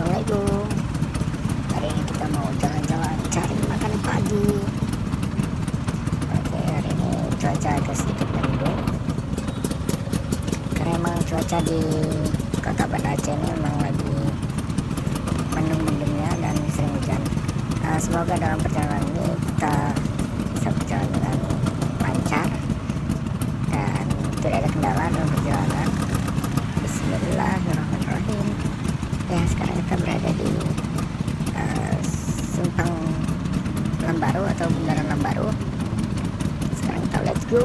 Assalamualaikum. Hari ini kita mau jalan-jalan cari makan pagi. Oke, hari ini cuaca agak sedikit mendung karena emang cuaca di kota Banda Aceh ini memang lagi mendung-mendungnya dan sering hujan. Semoga dalam perjalanan ini kita bisa berjalan dengan lancar dan tidak ada kendala dalam perjalanan. Bismillahirrahmanirrahim. Ya, sekarang kita berada di simpang Lambaru atau bundaran Lambaru. Sekarang kita let's go.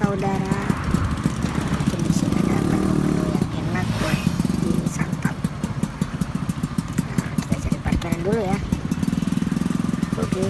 saudara. Mungkin di sini ada menu-menu yang enak buat disantap. Nah, kita cari parkiran dulu ya. Oke.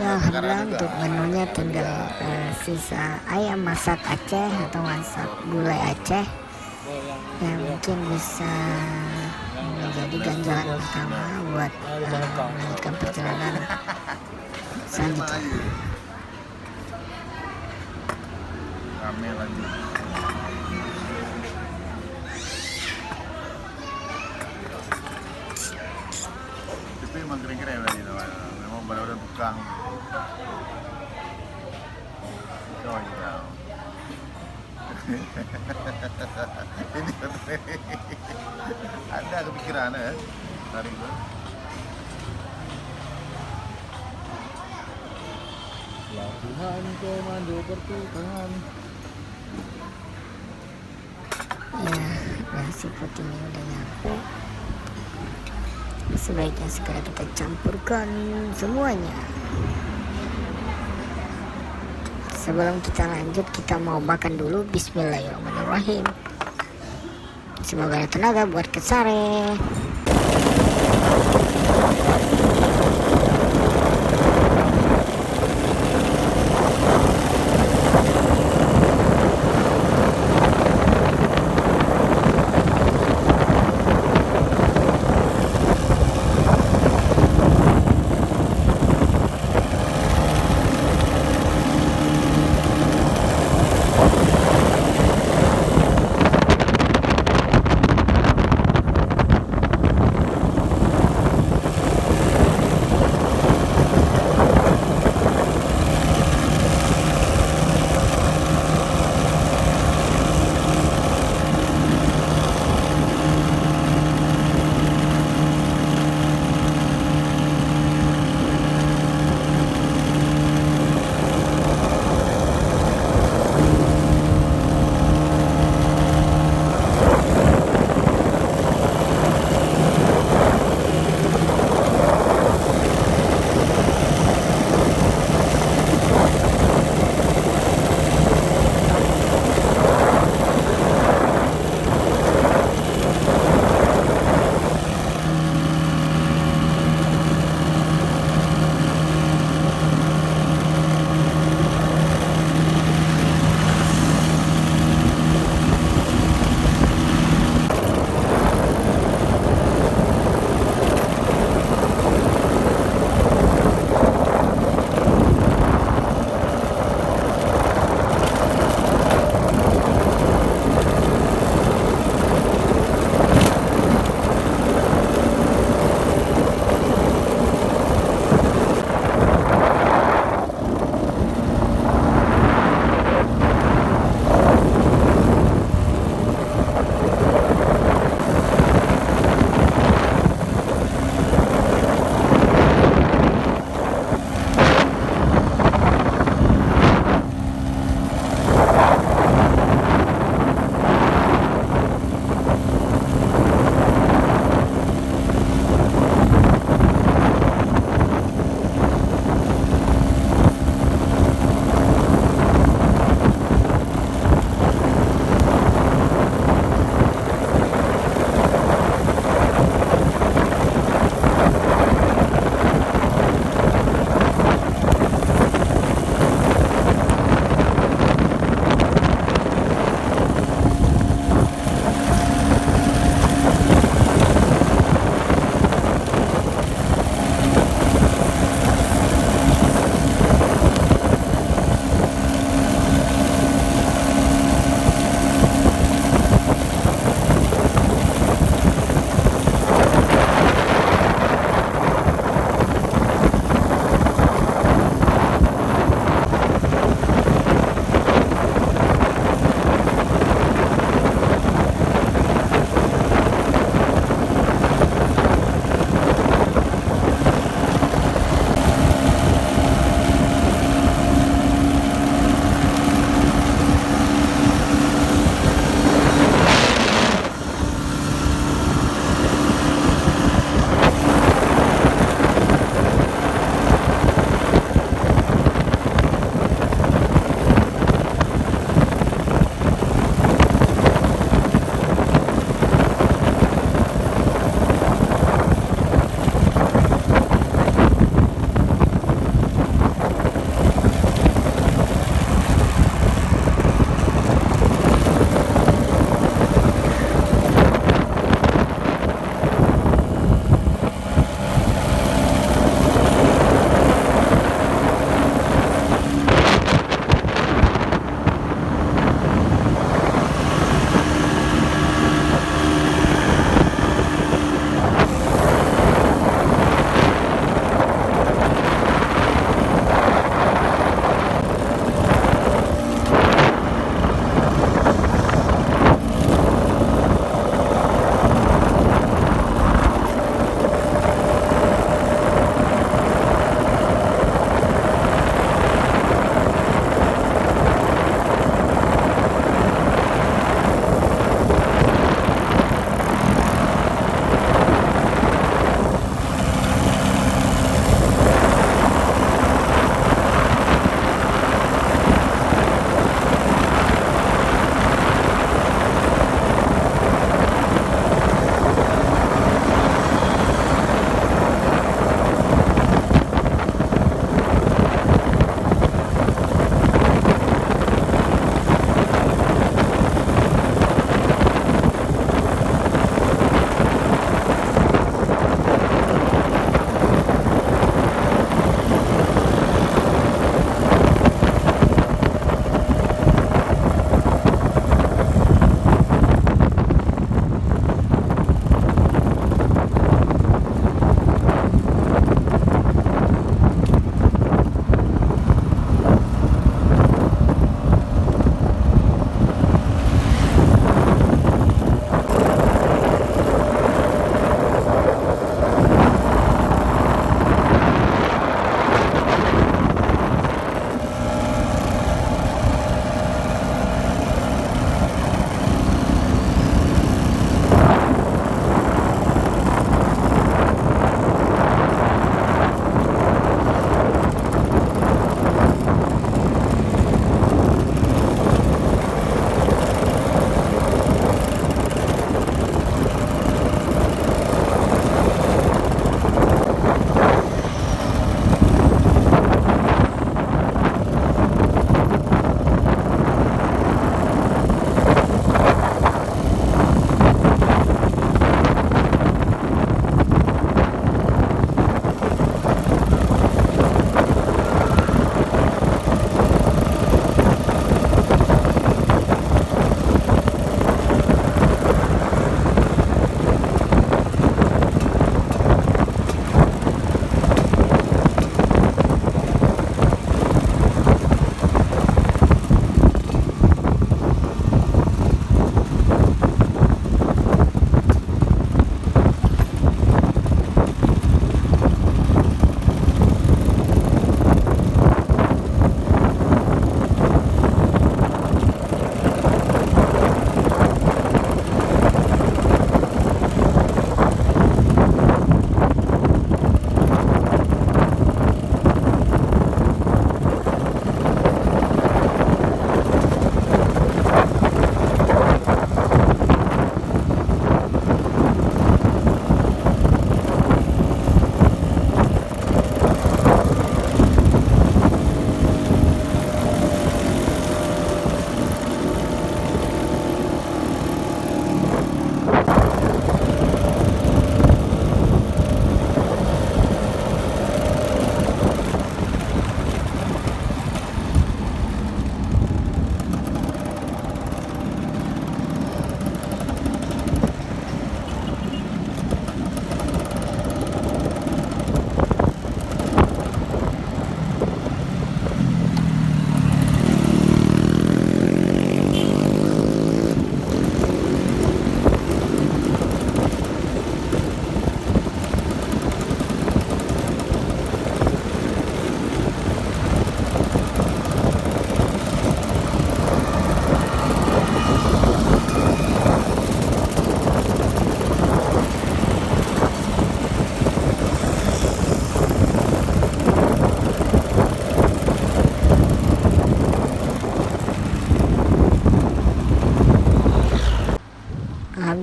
Ya, alhamdulillah untuk menunya tinggal sisa ayam masak Aceh atau masak gulai Aceh yang mungkin bisa menjadi ganjalan utama buat melanjutkan perjalanan selanjutnya. Kami lanjut. Tapi memang keren-keren tadi, memang benar-benar tukang. Oh iya. Ini ada kepikiran ya dari itu. Latihan komando pertukangan. Ya, nasi putih ini udah nyampe. Sebaiknya segera kita campurkan semuanya. Sebelum kita lanjut, kita mau makan dulu. Bismillahirrahmanirrahim. Semoga ada tenaga buat ke sare.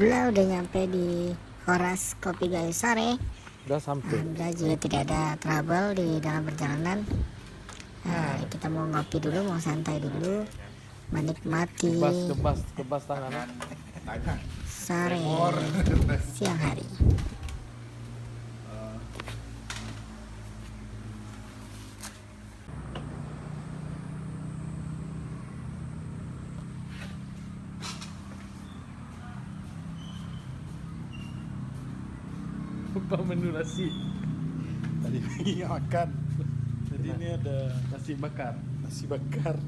Alhamdulillah udah nyampe di Horas Kopi di Sare. Udah sampai. Alhamdulillah juga tidak ada trouble di dalam perjalanan. Nah, kita mau ngopi dulu, mau santai dulu, menikmati Kebas tangan. sore siang hari. Lupa menu nasi. Tadi makan. Jadi ini ada nasi bakar. nasi bakar.